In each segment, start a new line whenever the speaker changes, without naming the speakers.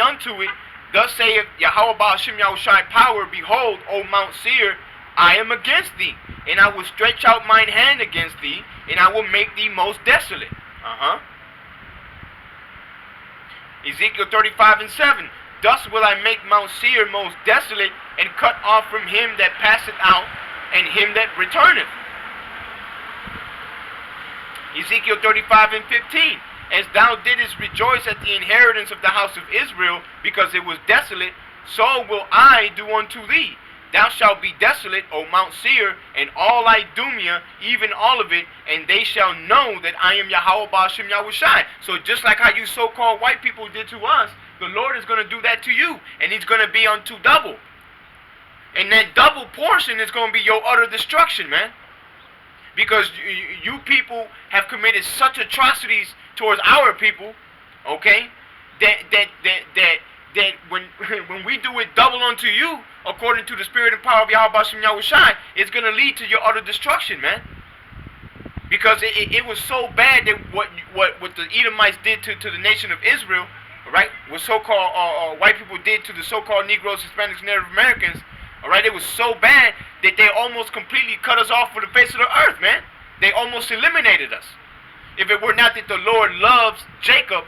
unto it, thus saith Yahweh Ba'ashem Yahushai power, behold, O Mount Seir, I am against thee, and I will stretch out mine hand against thee, and I will make thee most desolate. Ezekiel 35:7. Thus will I make Mount Seir most desolate, and cut off from him that passeth out, and him that returneth. Ezekiel 35:15. As thou didst rejoice at the inheritance of the house of Israel, because it was desolate, so will I do unto thee. Thou shalt be desolate, O Mount Seir, and all Idumea, even all of it, and they shall know that I am Yahweh Ba'ashem Yahushai. So just like how you so-called white people did to us, the Lord is going to do that to you, and he's going to be unto double. And that double portion is going to be your utter destruction, man. Because you people have committed such atrocities towards our people, okay, that when we do it double unto you, according to the spirit and power of Yahweh Ba'ashem Yahushai, it's going to lead to your utter destruction, man. Because it was so bad that what the Edomites did to the nation of Israel, right, what so-called white people did to the so-called Negroes, Hispanics, Native Americans, all right, it was so bad that they almost completely cut us off from the face of the earth, man. They almost eliminated us. If it were not that the Lord loves Jacob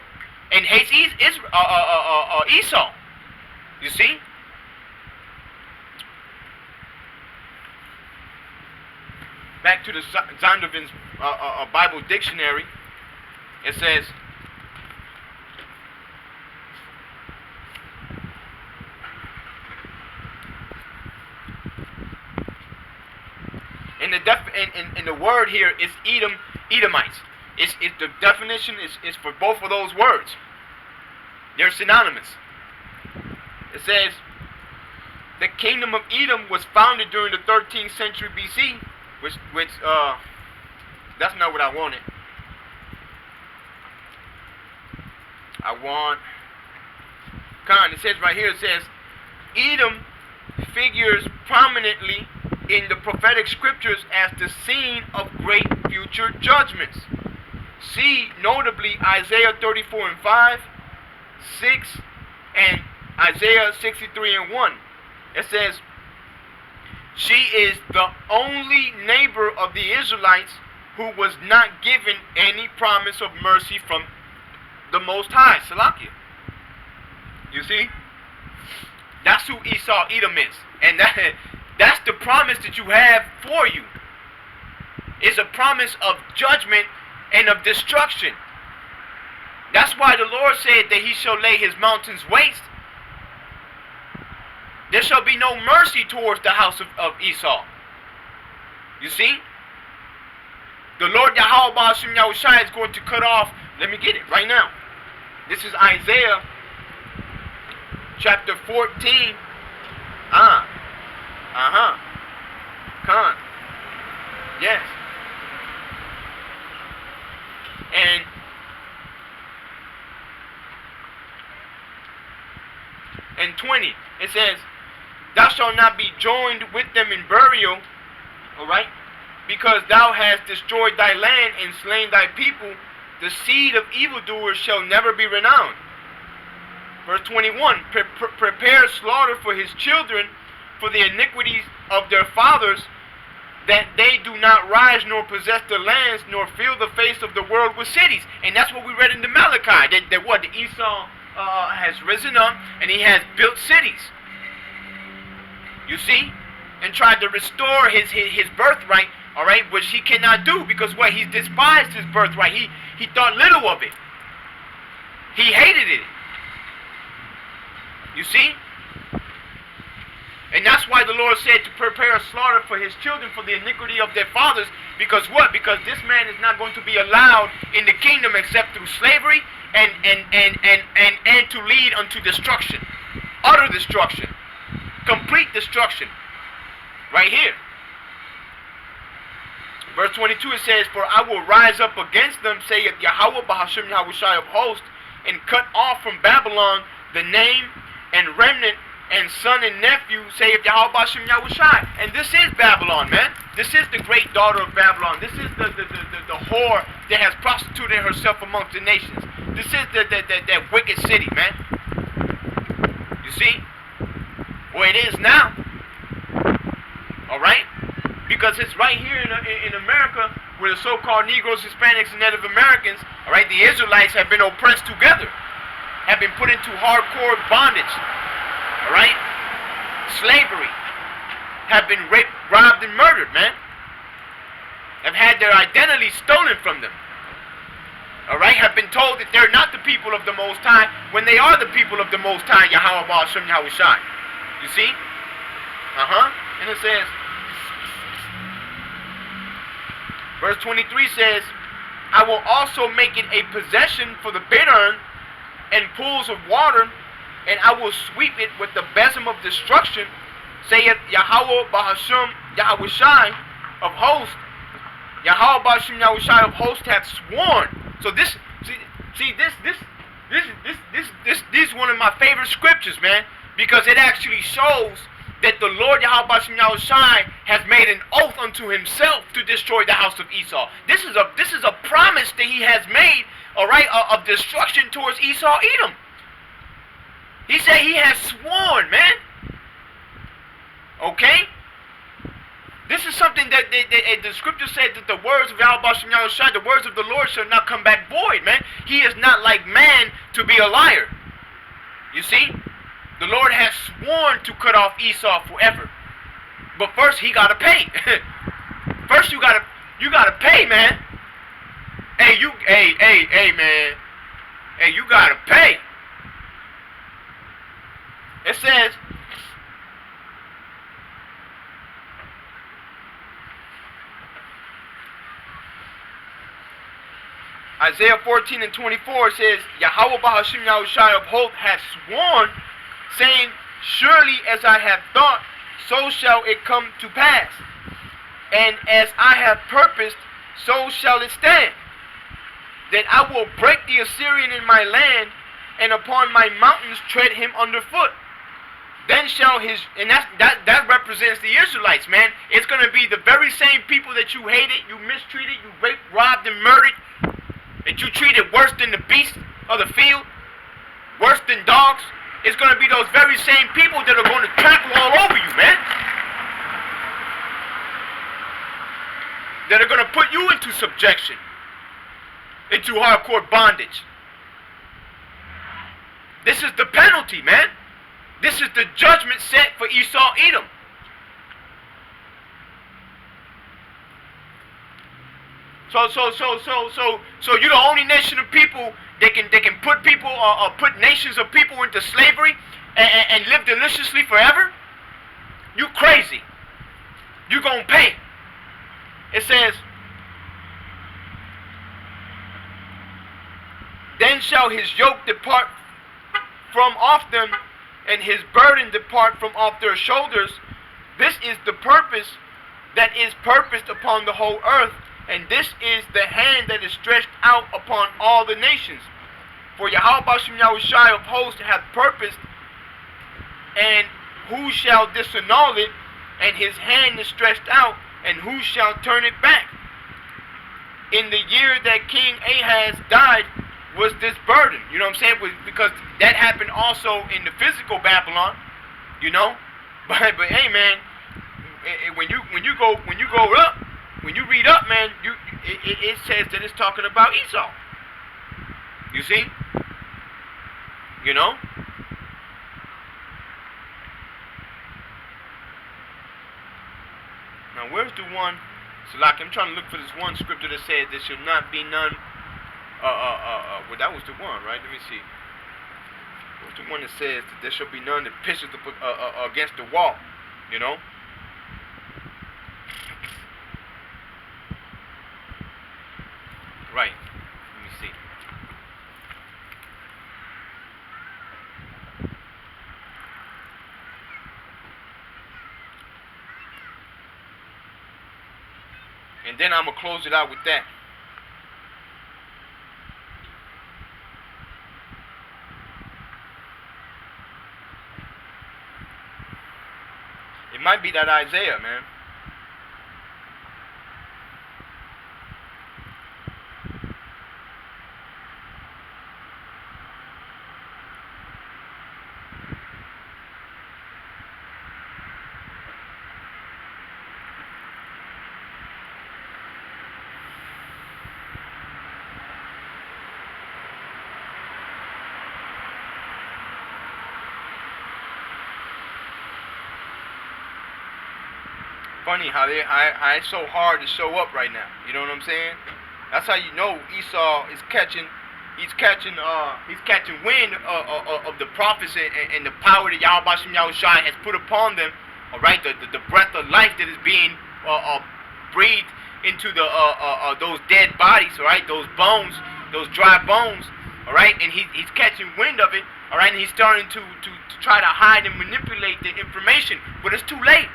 and hates Esau, you see? Back to the Zondervan's Bible dictionary, it says, and the word here is Edomites. It's the definition is for both of those words. They're synonymous. It says, the kingdom of Edom was founded during the 13th century BC, which that's not what I wanted. It says right here, it says, Edom figures prominently in the prophetic scriptures as the scene of great future judgments. See notably Isaiah 34:5, 6, and Isaiah 63:1. It says, she is the only neighbor of the Israelites who was not given any promise of mercy from the Most High, Salakia. You see? That's who Edom is. And that's the promise that you have for you. It's a promise of judgment and of destruction. That's why the Lord said that he shall lay his mountains waste. There shall be no mercy towards the house of Esau. You see? The Lord Yahweh Ba'ashem Yahushai is going to cut off. Let me get it right now. This is Isaiah chapter 14. Yes. And 20. It says, thou shalt not be joined with them in burial, alright? Because thou hast destroyed thy land and slain thy people, the seed of evildoers shall never be renowned. Verse 21, prepare slaughter for his children, for the iniquities of their fathers, that they do not rise nor possess the lands, nor fill the face of the world with cities. And that's what we read in the Malachi, that what the Esau has risen up, and he has built cities. You see? And tried to restore his birthright, alright, which he cannot do, because what? He despised his birthright. He thought little of it. He hated it. You see? And that's why the Lord said to prepare a slaughter for his children for the iniquity of their fathers. Because what? Because this man is not going to be allowed in the kingdom except through slavery and to lead unto destruction. Utter destruction. Complete destruction. Right here. Verse 22 it says, for I will rise up against them, saith Yahweh Ba'ashem Yahushai of hosts, and cut off from Babylon the name and remnant and son and nephew, saith Yahweh Ba'ashem Yahushai. And this is Babylon, man. This is the great daughter of Babylon. This is the whore that has prostituted herself amongst the nations. This is that wicked city, man. You see? Well, it is now. All right? Because it's right here in America where the so-called Negroes, Hispanics, and Native Americans, all right, the Israelites have been oppressed together, have been put into hardcore bondage, all right? Slavery, have been raped, robbed, and murdered, man. Have had their identity stolen from them. All right, have been told that they're not the people of the Most High when they are the people of the Most High, Yahweh Ba'ashem Yahushai. You see? And it says, verse 23 says, I will also make it a possession for the bittern and pools of water, and I will sweep it with the besom of destruction, saith Yahweh Ba'ashem Yahushai of hosts. Yahweh Ba'ashem Yahushai of hosts hath sworn. So this, this is one of my favorite scriptures, man, because it actually shows that the Lord Yahweh Ba'ashem Yahushai has made an oath unto himself to destroy the house of Esau. This is a promise that he has made, all right, of destruction towards Esau, Edom. He said he has sworn, man. Okay? This is something that the scripture said that the words of Yahweh Ba'ashem Yahushai, the words of the Lord shall not come back void, man. He is not like man to be a liar. You see? The Lord has sworn to cut off Esau forever. But first he gotta pay. First you gotta pay, man. Hey, man. Hey, you gotta pay. It says, Isaiah 14 and 24 says, Yahweh Ba'ashem Yahushai of hosts hath sworn, saying, surely as I have thought, so shall it come to pass. And as I have purposed, so shall it stand. That I will break the Assyrian in my land, and upon my mountains tread him underfoot. Then shall his, and that represents the Israelites, man. It's going to be the very same people that you hated, you mistreated, you raped, robbed, and murdered, that you treated worse than the beasts of the field, worse than dogs. It's going to be those very same people that are going to trample all over you, man. That are going to put you into subjection, into hardcore bondage. This is the penalty, man. This is the judgment set for Esau, Edom. So you're the only nation of people that can put people or put nations of people into slavery and live deliciously forever? You crazy. You gonna pay. It says, then shall his yoke depart from off them, and his burden depart from off their shoulders. This is the purpose that is purposed upon the whole earth, and this is the hand that is stretched out upon all the nations. For Yahweh Ba'ashem Yahushai of hosts hath purposed, and who shall disannul it? And his hand is stretched out, and who shall turn it back? In the year that King Ahaz died was this burden. You know what I'm saying? Because that happened also in the physical Babylon, you know. But hey, man, when you read up, man, it says that it's talking about Esau. You see? You know? Now, where's the one? So, like, I'm trying to look for this one scripture that says there should not be none. Well, that was the one, right? Let me see. What's the one that says that there shall be none that pisses against the wall? You know? Right. Let me see. And then I'm going to close it out with that. It might be that Isaiah, man. funny how how it's so hard to show up right now. You know what I'm saying? That's how you know Esau is catching. He's catching wind of the prophets and the power that Yahweh Shem Yahushai has put upon them. All right, the breath of life that is being breathed into those dead bodies. All right, those bones, those dry bones. All right, and he's catching wind of it. All right, and he's starting to try to hide and manipulate the information, but it's too late.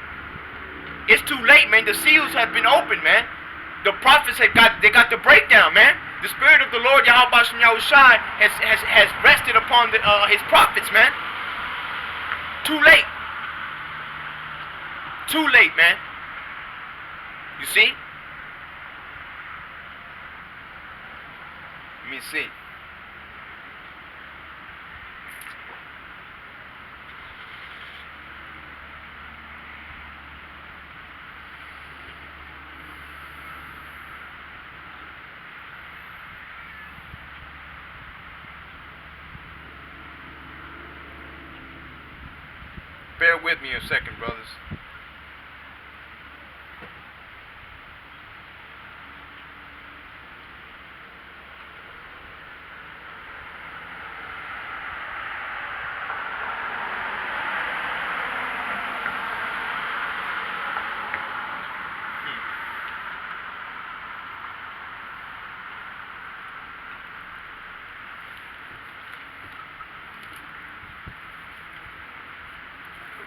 It's too late, man. The seals have been opened, man. The prophets got the breakdown, man. The Spirit of the Lord Yahweh Shem Yahushai has rested upon his prophets, man. Too late. Too late, man. You see? Let me see. Bear with me a second, brothers.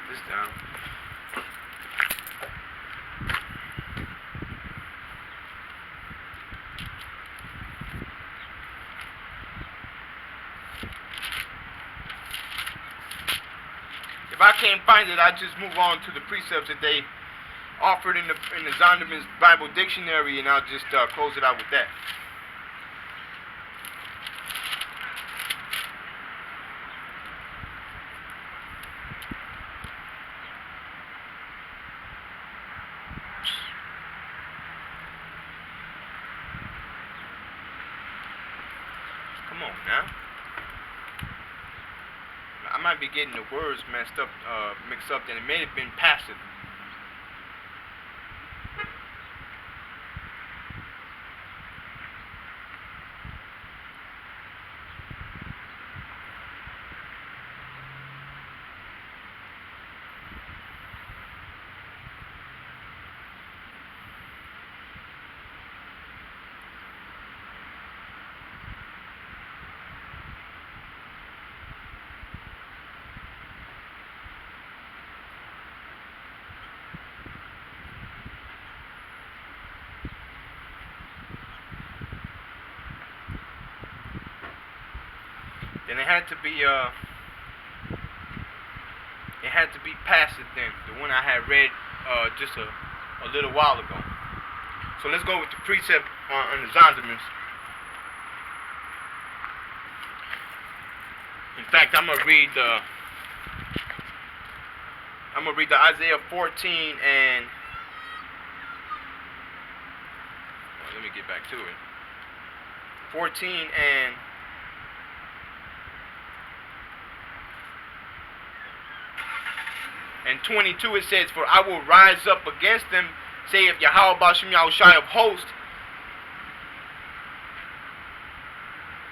This down. If I can't find it, I just move on to the precepts that they offered in the Zondervan's Bible Dictionary, and I'll just close it out with that. Come on now. I might be getting the words mixed up, and it may have been passive. Then it had to be passive then, the one I had read just a little while ago. So let's go with the precept on the Zondermans. In fact, I'm gonna read the Isaiah 14 and let me get back to it. 14 and 22, it says, "For I will rise up against them, saith Yahweh Ba'ashem Yahushai of hosts,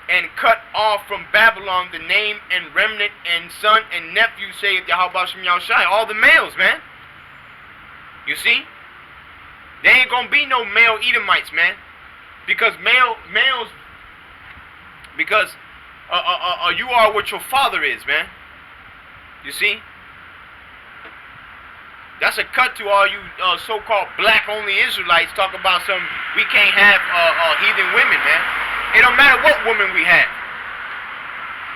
and cut off from Babylon the name and remnant and son and nephew, saith Yahweh Ba'ashem Yahushai." All the males, man. You see? There ain't gonna be no male Edomites, man. Because males, because you are what your father is, man. You see? That's a cut to all you so-called black-only Israelites talk about we can't have heathen women, man. It don't matter what woman we have,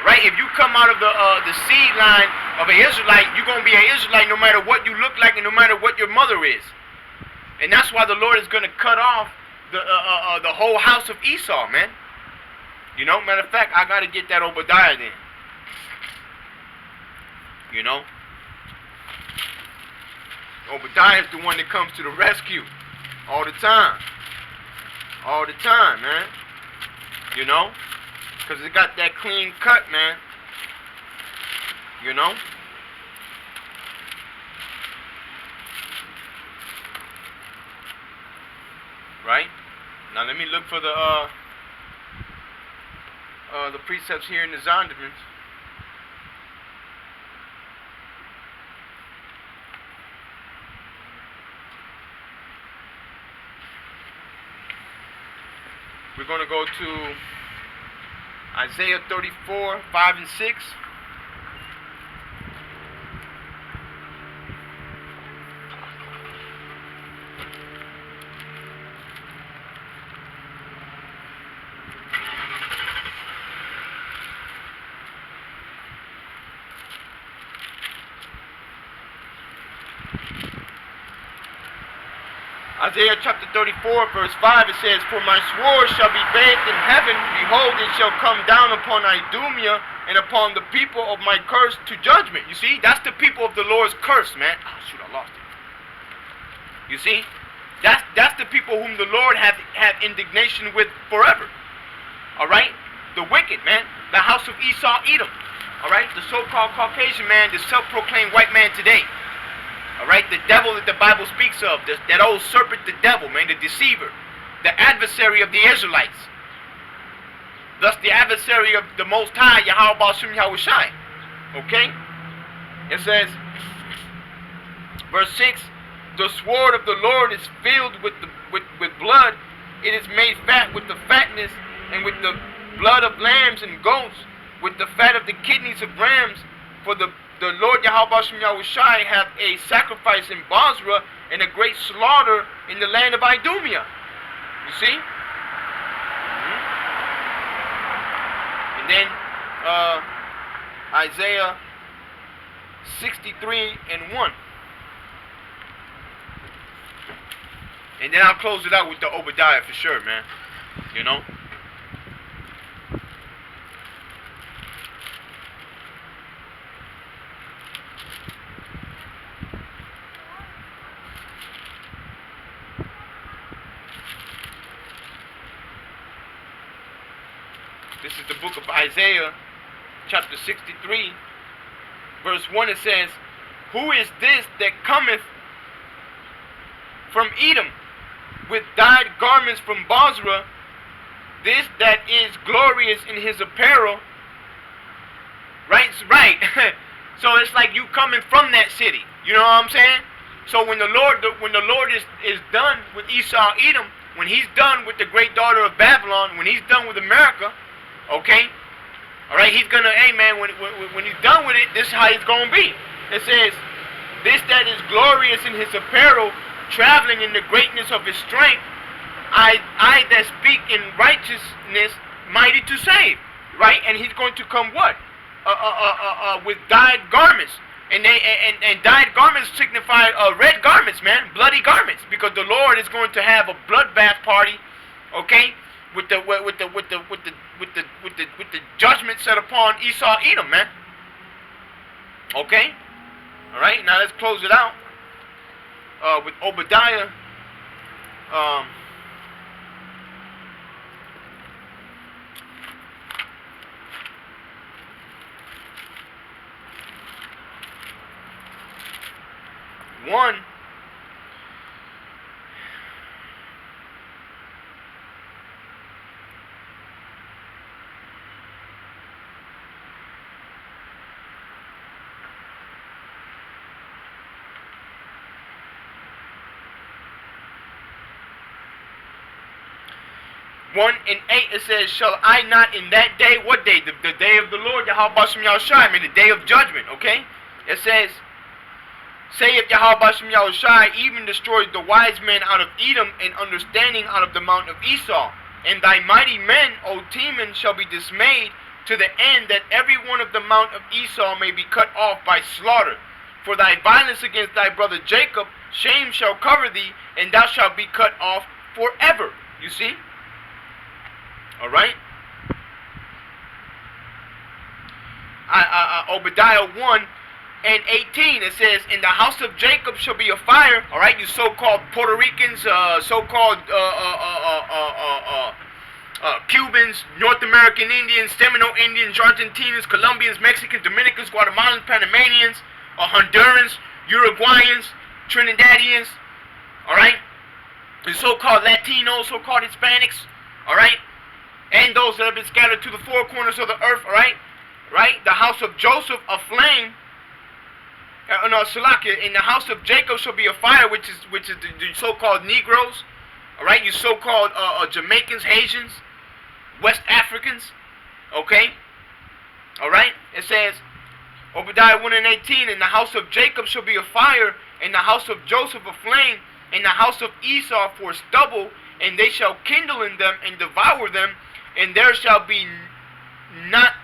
right? If you come out of the seed line of an Israelite, you're gonna be an Israelite no matter what you look like and no matter what your mother is. And that's why the Lord is gonna cut off the whole house of Esau, man. You know, matter of fact, I gotta get that Obadiah then. You know. Obadiah is the one that comes to the rescue all the time. All the time, man. You know? Because it got that clean cut, man. You know? Right? Now let me look for the precepts here in the Zondermans. We're going to go to Isaiah 34, 5 and 6. Isaiah chapter 34, verse 5, it says, "For my sword shall be bathed in heaven, behold, it shall come down upon Idumea and upon the people of my curse to judgment." You see, that's the people of the Lord's curse, man. Oh, shoot, I lost it. You see, that's the people whom the Lord have indignation with forever. All right? The wicked, man. The house of Esau, Edom. All right? The so-called Caucasian man, the self-proclaimed white man today. All right, the devil that the Bible speaks of, that old serpent, the devil, man, the deceiver, the adversary of the Israelites. Thus, the adversary of the Most High, Yahweh Ba'Shem Yahushai. Okay? It says, verse 6, "The sword of the Lord is filled with blood. It is made fat with the fatness, and with the blood of lambs and goats, with the fat of the kidneys of rams. For the Lord Yahweh Ba'Shem Yahushai hath a sacrifice in Basra, and a great slaughter in the land of Idumea." You see? And then Isaiah 63 and 1. And then I'll close it out with the Obadiah for sure, man. You know? This is the book of Isaiah, chapter 63, verse 1. It says, "Who is this that cometh from Edom, with dyed garments from Basra, this that is glorious in his apparel?" Right? So it's like you coming from that city. You know what I'm saying? So when the Lord is done with Esau, Edom, when he's done with the great daughter of Babylon, when he's done with America, okay? All right, he's gonna, hey man, when he's done with it, this is how it's gonna be. It says, "This that is glorious in his apparel, traveling in the greatness of his strength, I that speak in righteousness, mighty to save." Right? And he's going to come what? With dyed garments. And dyed garments signify red garments, man, bloody garments, because the Lord is going to have a bloodbath party, okay? With the judgment set upon Esau, Edom, man. Okay? All right. Now let's close it out with Obadiah. One. One and 8, it says, "Shall I not in that day," what day? The day of the Lord, Yahweh Ba'Shem Yahushai, I mean the day of judgment, okay? It says, "Saith Yahweh Ba'Shem Yahushai, even destroyed the wise men out of Edom, and understanding out of the mount of Esau. And thy mighty men, O Teman, shall be dismayed, to the end that every one of the mount of Esau may be cut off by slaughter. For thy violence against thy brother Jacob, shame shall cover thee, and thou shalt be cut off forever." You see? All right. Obadiah 1 and 18, it says, "In the house of Jacob shall be a fire." All right, you so-called Puerto Ricans, so-called Cubans, North American Indians, Seminole Indians, Argentinians, Colombians, Mexicans, Dominicans, Guatemalans, the so-called Latinos, so-called Hispanics, all right, and those that have been scattered to the four corners of the earth, all right, right. The house of Joseph a flame. No, Salakia, in the house of Jacob shall be a fire, which is the so-called Negroes, all right, you so-called Jamaicans, Haitians, West Africans, okay, all right. It says, Obadiah 1 and 18, in the house of Jacob shall be a fire, in the house of Joseph a flame, in the house of Esau for stubble, and they shall kindle in them and devour them, and there shall not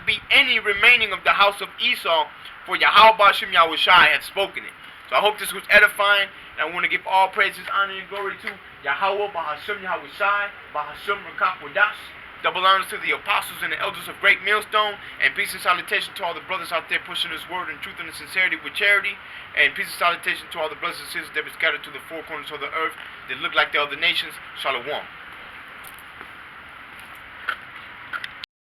be any remaining of the house of Esau, for Yahweh Bashem Yahushai hath spoken it. So I hope this was edifying, and I want to give all praises, honor, and glory to Yahweh Bahashem Yahushai, Bahashem Rakakwadas. Double honors to the apostles and the elders of Great Millstone, and peace and salutation to all the brothers out there pushing this word in truth and in sincerity with charity, and peace and salutation to all the brothers and sisters that be scattered to the four corners of the earth that look like the other nations. Shalom.